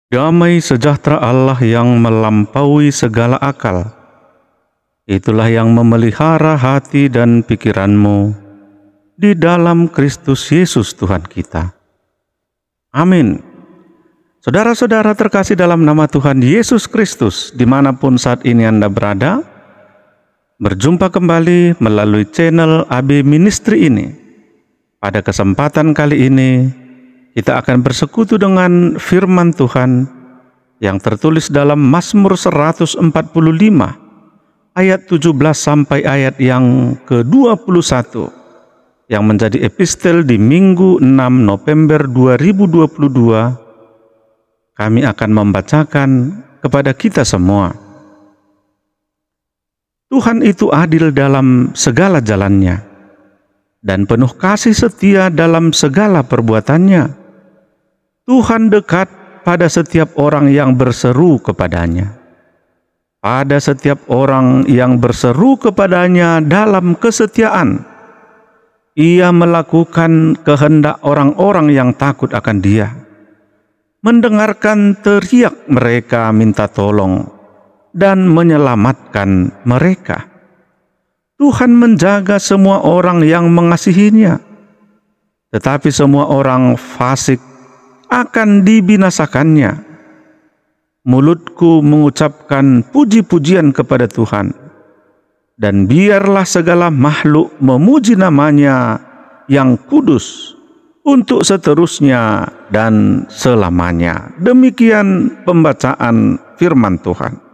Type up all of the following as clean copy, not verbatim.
Damai sejahtera Allah yang melampaui segala akal, itulah yang memelihara hati dan pikiranmu di dalam Kristus Yesus Tuhan kita. Amin. Saudara-saudara terkasih dalam nama Tuhan Yesus Kristus, dimanapun saat ini Anda berada, berjumpa kembali melalui channel AB Ministry ini. Pada kesempatan kali ini, kita akan bersekutu dengan firman Tuhan yang tertulis dalam Mazmur 145 ayat 17 sampai ayat yang ke-21 yang menjadi epistel di Minggu 6 November 2022. Kami akan membacakan kepada kita semua. Tuhan itu adil dalam segala jalannya dan penuh kasih setia dalam segala perbuatannya. Tuhan dekat pada setiap orang yang berseru kepadanya, pada setiap orang yang berseru kepadanya dalam kesetiaan. Ia melakukan kehendak orang-orang yang takut akan Dia, mendengarkan teriak mereka minta tolong, dan menyelamatkan mereka. Tuhan menjaga semua orang yang mengasihinya, tetapi semua orang fasik akan dibinasakannya. Mulutku mengucapkan puji-pujian kepada Tuhan, dan biarlah segala makhluk memuji namanya yang kudus untuk seterusnya dan selamanya. Demikian pembacaan firman Tuhan.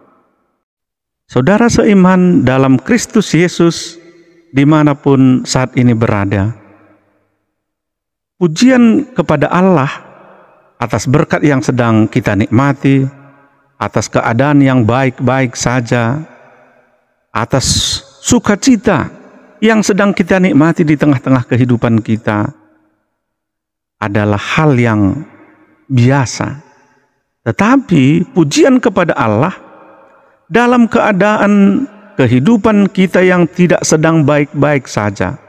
Saudara seiman dalam Kristus Yesus, dimanapun saat ini berada, pujian kepada Allah atas berkat yang sedang kita nikmati, atas keadaan yang baik-baik saja, atas sukacita yang sedang kita nikmati di tengah-tengah kehidupan kita, adalah hal yang biasa. Tetapi pujian kepada Allah dalam keadaan kehidupan kita yang tidak sedang baik-baik saja,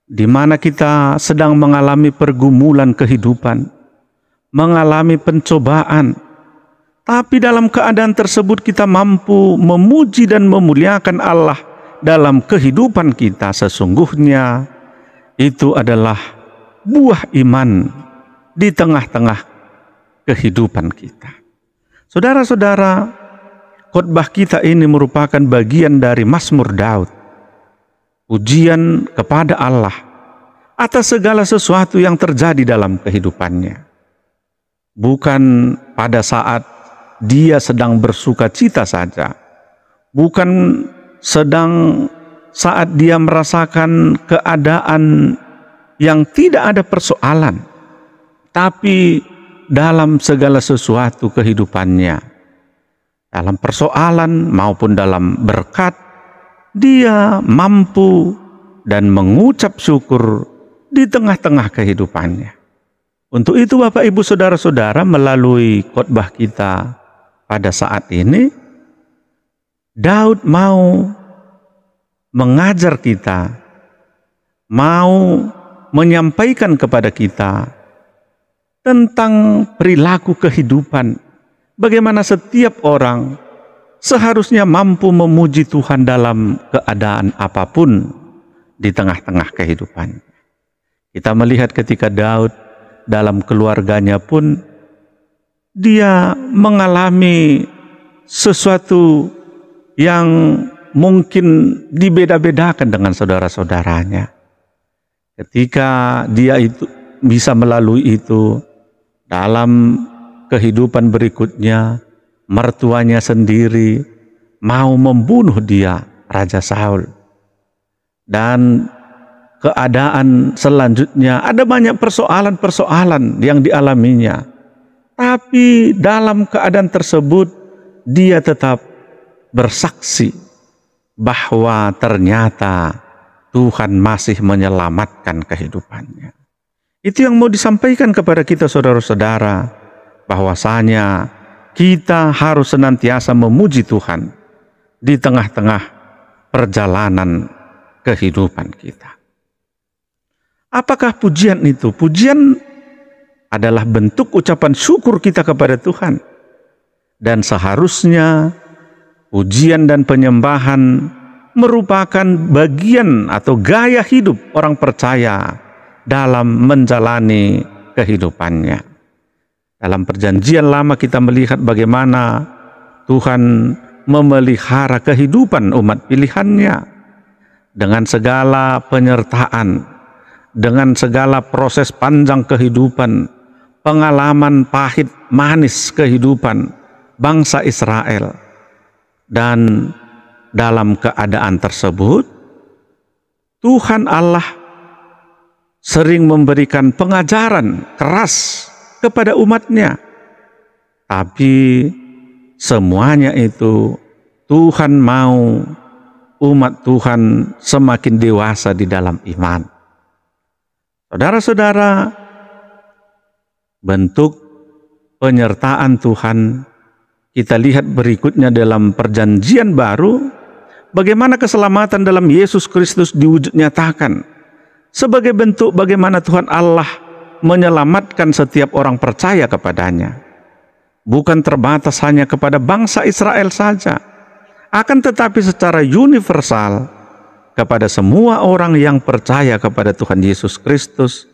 di mana kita sedang mengalami pergumulan kehidupan, mengalami pencobaan, tapi dalam keadaan tersebut kita mampu memuji dan memuliakan Allah dalam kehidupan kita. Sesungguhnya itu adalah buah iman di tengah-tengah kehidupan kita. Saudara-saudara, khotbah kita ini merupakan bagian dari Mazmur Daud, pujian kepada Allah atas segala sesuatu yang terjadi dalam kehidupannya. Bukan pada saat dia sedang bersuka cita saja, bukan sedang saat dia merasakan keadaan yang tidak ada persoalan, tapi dalam segala sesuatu kehidupannya, dalam persoalan maupun dalam berkat, dia mampu dan mengucap syukur di tengah-tengah kehidupannya. Untuk itu Bapak Ibu Saudara-saudara, melalui khotbah kita pada saat ini, Daud mau mengajar kita, mau menyampaikan kepada kita tentang perilaku kehidupan, bagaimana setiap orang seharusnya mampu memuji Tuhan dalam keadaan apapun di tengah-tengah kehidupan. Kita melihat ketika Daud dalam keluarganya pun dia mengalami sesuatu yang mungkin dibeda-bedakan dengan saudara-saudaranya. Ketika dia itu bisa melalui itu, dalam kehidupan berikutnya mertuanya sendiri mau membunuh dia, Raja Saul. Dan keadaan selanjutnya ada banyak persoalan-persoalan yang dialaminya. Tapi dalam keadaan tersebut dia tetap bersaksi bahwa ternyata Tuhan masih menyelamatkan kehidupannya. Itu yang mau disampaikan kepada kita saudara-saudara, bahwasanya kita harus senantiasa memuji Tuhan di tengah-tengah perjalanan kehidupan kita. Apakah pujian itu? Pujian adalah bentuk ucapan syukur kita kepada Tuhan. Dan seharusnya pujian dan penyembahan merupakan bagian atau gaya hidup orang percaya dalam menjalani kehidupannya. Dalam Perjanjian Lama kita melihat bagaimana Tuhan memelihara kehidupan umat pilihannya dengan segala penyertaan, dengan segala proses panjang kehidupan, pengalaman pahit manis kehidupan bangsa Israel. Dan dalam keadaan tersebut, Tuhan Allah sering memberikan pengajaran keras kepada umatnya. Tapi semuanya itu Tuhan mau umat Tuhan semakin dewasa di dalam iman. Saudara-saudara, bentuk penyertaan Tuhan kita lihat berikutnya dalam Perjanjian Baru, bagaimana keselamatan dalam Yesus Kristus diwujud nyatakan sebagai bentuk bagaimana Tuhan Allah menyelamatkan setiap orang percaya kepadanya. Bukan terbatas hanya kepada bangsa Israel saja, akan tetapi secara universal kepada semua orang yang percaya kepada Tuhan Yesus Kristus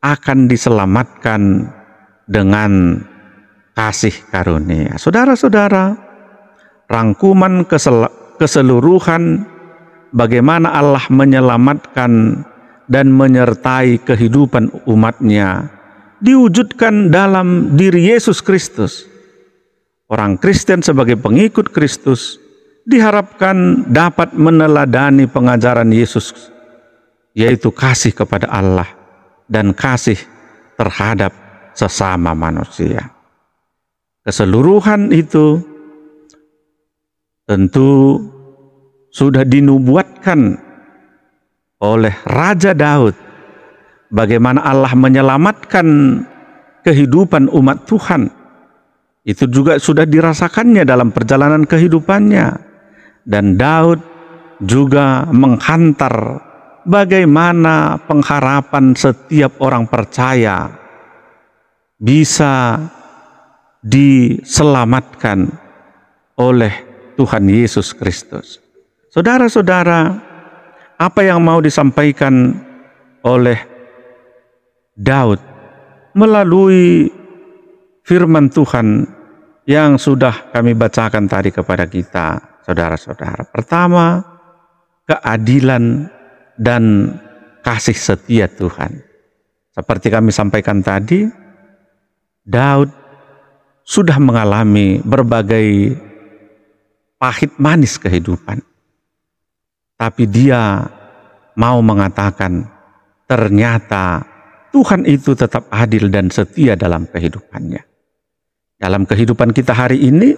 akan diselamatkan dengan kasih karunia. Saudara-saudara, rangkuman keseluruhan bagaimana Allah menyelamatkan dan menyertai kehidupan umatnya diwujudkan dalam diri Yesus Kristus. Orang Kristen sebagai pengikut Kristus diharapkan dapat meneladani pengajaran Yesus, yaitu kasih kepada Allah dan kasih terhadap sesama manusia. Keseluruhan itu tentu sudah dinubuatkan oleh Raja Daud, bagaimana Allah menyelamatkan kehidupan umat Tuhan. Itu juga sudah dirasakannya dalam perjalanan kehidupannya. Dan Daud juga menghantar bagaimana pengharapan setiap orang percaya bisa diselamatkan oleh Tuhan Yesus Kristus. Saudara-saudara, apa yang mau disampaikan oleh Daud melalui firman Tuhan yang sudah kami bacakan tadi kepada kita, saudara-saudara? Pertama, keadilan dan kasih setia Tuhan. Seperti kami sampaikan tadi, Daud sudah mengalami berbagai pahit manis kehidupan. Tapi dia mau mengatakan, ternyata Tuhan itu tetap adil dan setia dalam kehidupannya. Dalam kehidupan kita hari ini,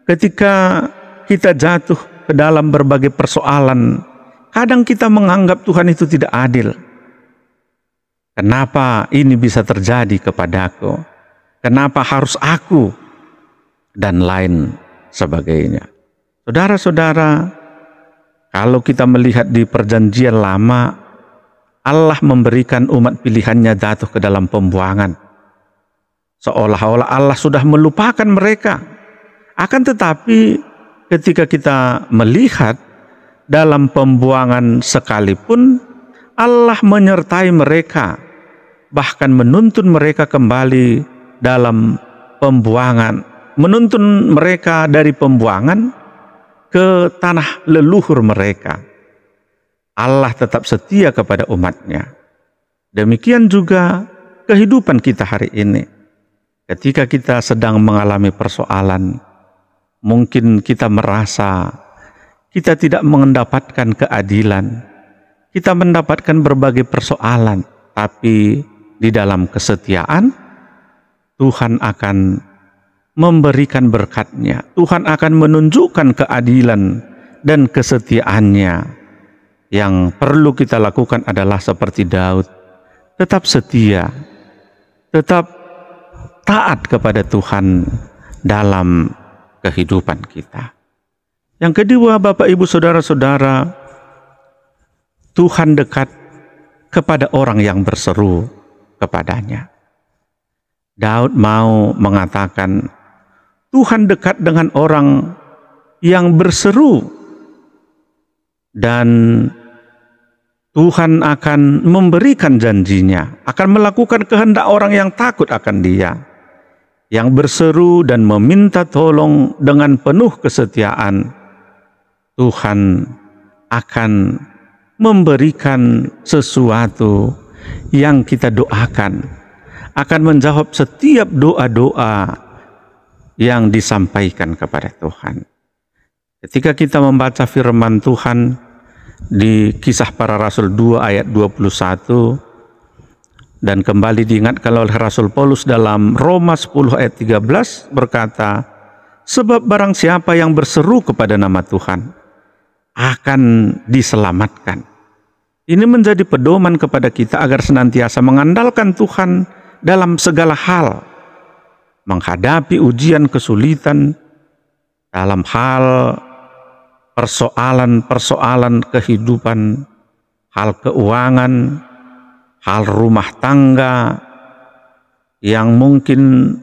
ketika kita jatuh ke dalam berbagai persoalan, kadang kita menganggap Tuhan itu tidak adil. Kenapa ini bisa terjadi kepadaku? Kenapa harus aku? Dan lain sebagainya. Saudara-saudara, kalau kita melihat di Perjanjian Lama, Allah memberikan umat pilihannya jatuh ke dalam pembuangan. Seolah-olah Allah sudah melupakan mereka. Akan tetapi ketika kita melihat dalam pembuangan sekalipun, Allah menyertai mereka, bahkan menuntun mereka kembali dalam pembuangan, menuntun mereka dari pembuangan ke tanah leluhur mereka. Allah tetap setia kepada umatnya. Demikian juga kehidupan kita hari ini. Ketika kita sedang mengalami persoalan, mungkin kita merasa kita tidak mendapatkan keadilan, kita mendapatkan berbagai persoalan, tapi di dalam kesetiaan Tuhan akan memberikan berkat-Nya. Tuhan akan menunjukkan keadilan dan kesetiaannya. Yang perlu kita lakukan adalah seperti Daud, tetap setia, tetap taat kepada Tuhan dalam kehidupan kita. Yang kedua, Bapak, Ibu, Saudara-saudara, Tuhan dekat kepada orang yang berseru kepadanya. Daud mau mengatakan, Tuhan dekat dengan orang yang berseru, dan Tuhan akan memberikan janjinya, akan melakukan kehendak orang yang takut akan Dia, yang berseru dan meminta tolong dengan penuh kesetiaan. Tuhan akan memberikan sesuatu yang kita doakan, akan menjawab setiap doa-doa yang disampaikan kepada Tuhan. Ketika kita membaca firman Tuhan di Kisah Para Rasul 2 ayat 21, dan kembali diingatkan oleh Rasul Paulus dalam Roma 10 ayat 13 berkata, sebab barang siapa yang berseru kepada nama Tuhan akan diselamatkan. Ini menjadi pedoman kepada kita agar senantiasa mengandalkan Tuhan dalam segala hal, menghadapi ujian kesulitan dalam hal persoalan-persoalan kehidupan, hal keuangan, hal rumah tangga yang mungkin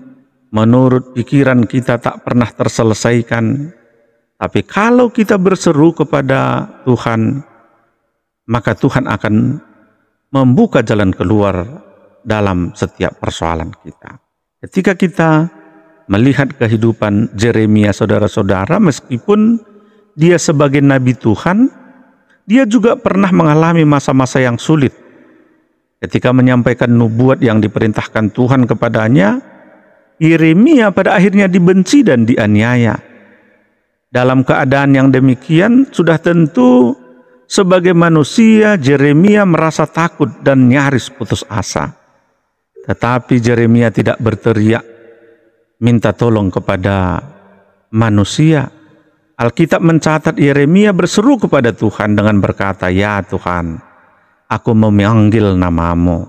menurut pikiran kita tak pernah terselesaikan. Tapi kalau kita berseru kepada Tuhan, maka Tuhan akan membuka jalan keluar dalam setiap persoalan kita. Ketika kita melihat kehidupan Yeremia, saudara-saudara, meskipun dia sebagai nabi Tuhan, dia juga pernah mengalami masa-masa yang sulit. Ketika menyampaikan nubuat yang diperintahkan Tuhan kepadanya, Yeremia pada akhirnya dibenci dan dianiaya. Dalam keadaan yang demikian, sudah tentu sebagai manusia Yeremia merasa takut dan nyaris putus asa. Tetapi Yeremia tidak berteriak minta tolong kepada manusia. Alkitab mencatat Yeremia berseru kepada Tuhan dengan berkata, ya Tuhan, aku memanggil namamu.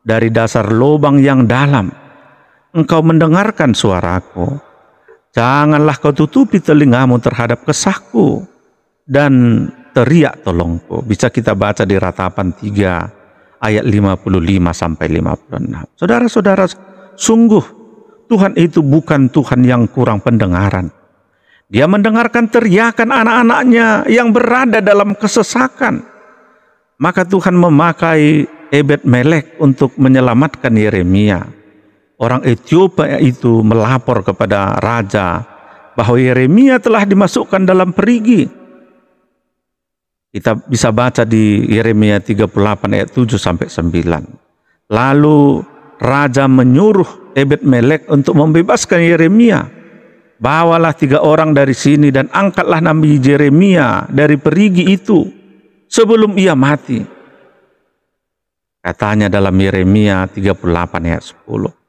Dari dasar lubang yang dalam, Engkau mendengarkan suaraku. Janganlah kau tutupi telingamu terhadap kesahku dan teriak tolongku. Bisa kita baca di Ratapan 3 ayat 55 sampai 56. Saudara-saudara, sungguh Tuhan itu bukan Tuhan yang kurang pendengaran. Dia mendengarkan teriakan anak-anaknya yang berada dalam kesesakan. Maka Tuhan memakai Ebed-Melek untuk menyelamatkan Yeremia. Orang Ethiopia itu melapor kepada raja bahwa Yeremia telah dimasukkan dalam perigi. Kita bisa baca di Yeremia 38 ayat 7 sampai 9. Lalu raja menyuruh Ebed-Melek untuk membebaskan Yeremia. Bawalah 3 orang dari sini dan angkatlah Nabi Yeremia dari perigi itu sebelum ia mati. Katanya dalam Yeremia 38 ayat 10.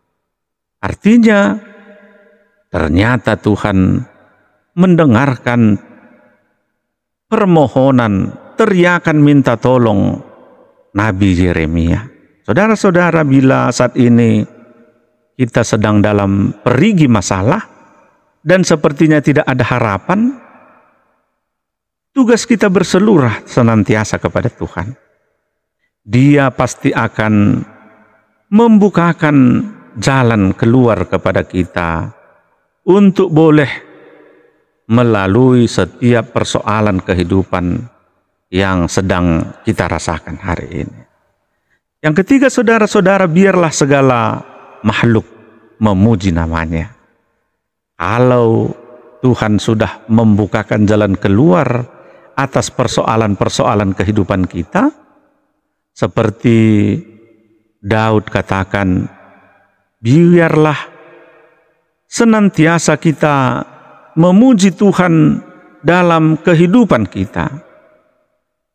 Artinya, ternyata Tuhan mendengarkan permohonan, teriakan minta tolong Nabi Yeremia. Saudara-saudara, bila saat ini kita sedang dalam perigi masalah dan sepertinya tidak ada harapan, tugas kita berselurah senantiasa kepada Tuhan. Dia pasti akan membukakan jalan keluar kepada kita untuk boleh melalui setiap persoalan kehidupan yang sedang kita rasakan hari ini. Yang ketiga, saudara-saudara, biarlah segala makhluk memuji namanya. Kalau Tuhan sudah membukakan jalan keluar atas persoalan-persoalan kehidupan kita, seperti Daud katakan, biarlah senantiasa kita memuji Tuhan dalam kehidupan kita,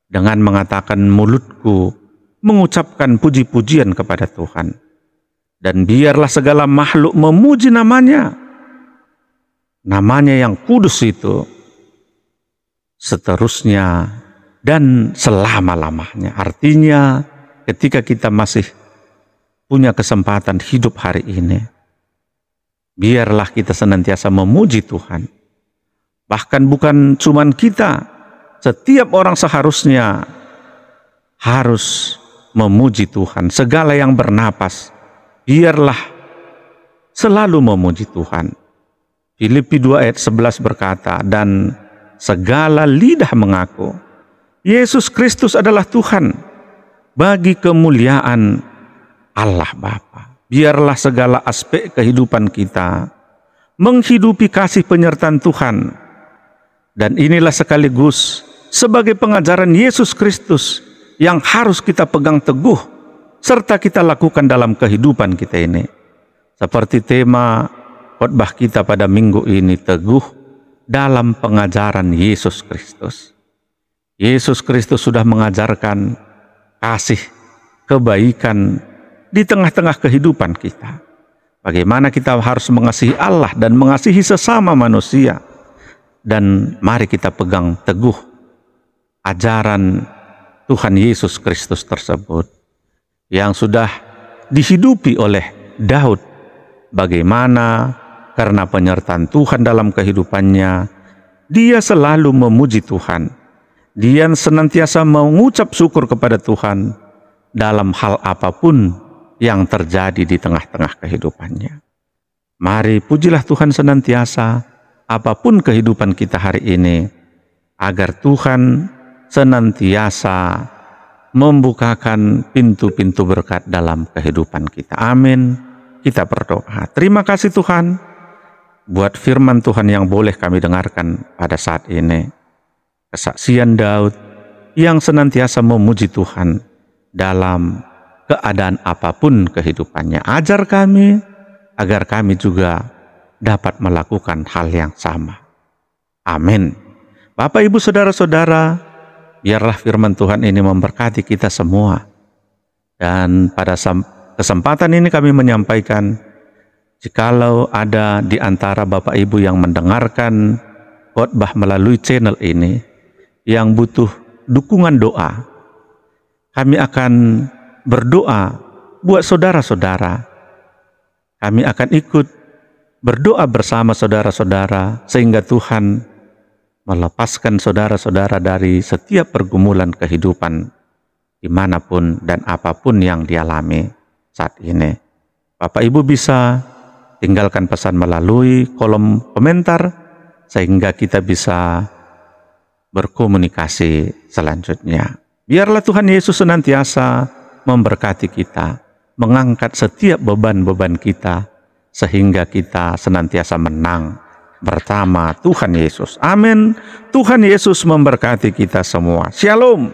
dengan mengatakan mulutku mengucapkan puji-pujian kepada Tuhan. Dan biarlah segala makhluk memuji namanya, namanya yang kudus itu, seterusnya dan selama-lamanya. Artinya ketika kita masih punya kesempatan hidup hari ini, biarlah kita senantiasa memuji Tuhan. Bahkan bukan cuman kita, setiap orang seharusnya harus memuji Tuhan. Segala yang bernapas, biarlah selalu memuji Tuhan. Filipi 2 ayat 11 berkata, dan segala lidah mengaku Yesus Kristus adalah Tuhan bagi kemuliaan Allah Bapa. Biarlah segala aspek kehidupan kita menghidupi kasih penyertaan Tuhan. Dan inilah sekaligus sebagai pengajaran Yesus Kristus yang harus kita pegang teguh serta kita lakukan dalam kehidupan kita ini. Seperti tema khotbah kita pada minggu ini, teguh dalam pengajaran Yesus Kristus. Yesus Kristus sudah mengajarkan kasih, kebaikan di tengah-tengah kehidupan kita. Bagaimana kita harus mengasihi Allah dan mengasihi sesama manusia. Dan mari kita pegang teguh ajaran Tuhan Yesus Kristus tersebut yang sudah dihidupi oleh Daud. Bagaimana karena penyertaan Tuhan dalam kehidupannya, dia selalu memuji Tuhan. Dia senantiasa mengucap syukur kepada Tuhan dalam hal apapun yang terjadi di tengah-tengah kehidupannya. Mari pujilah Tuhan senantiasa apapun kehidupan kita hari ini, agar Tuhan senantiasa membukakan pintu-pintu berkat dalam kehidupan kita. Amin. Kita berdoa. Terima kasih Tuhan buat firman Tuhan yang boleh kami dengarkan pada saat ini. Kesaksian Daud yang senantiasa memuji Tuhan dalam keadaan apapun kehidupannya. Ajar kami agar kami juga dapat melakukan hal yang sama. Amin. Bapak, Ibu, Saudara-saudara, biarlah firman Tuhan ini memberkati kita semua. Dan pada kesempatan ini kami menyampaikan, jikalau ada di antara Bapak Ibu yang mendengarkan khotbah melalui channel ini, yang butuh dukungan doa, kami akan berdoa buat saudara-saudara. Kami akan ikut berdoa bersama saudara-saudara sehingga Tuhan melepaskan saudara-saudara dari setiap pergumulan kehidupan dimanapun dan apapun yang dialami saat ini. Bapak Ibu bisa tinggalkan pesan melalui kolom komentar sehingga kita bisa berkomunikasi selanjutnya. Biarlah Tuhan Yesus senantiasa memberkati kita, mengangkat setiap beban-beban kita, sehingga kita senantiasa menang bersama Tuhan Yesus. Amin. Tuhan Yesus memberkati kita semua. Shalom.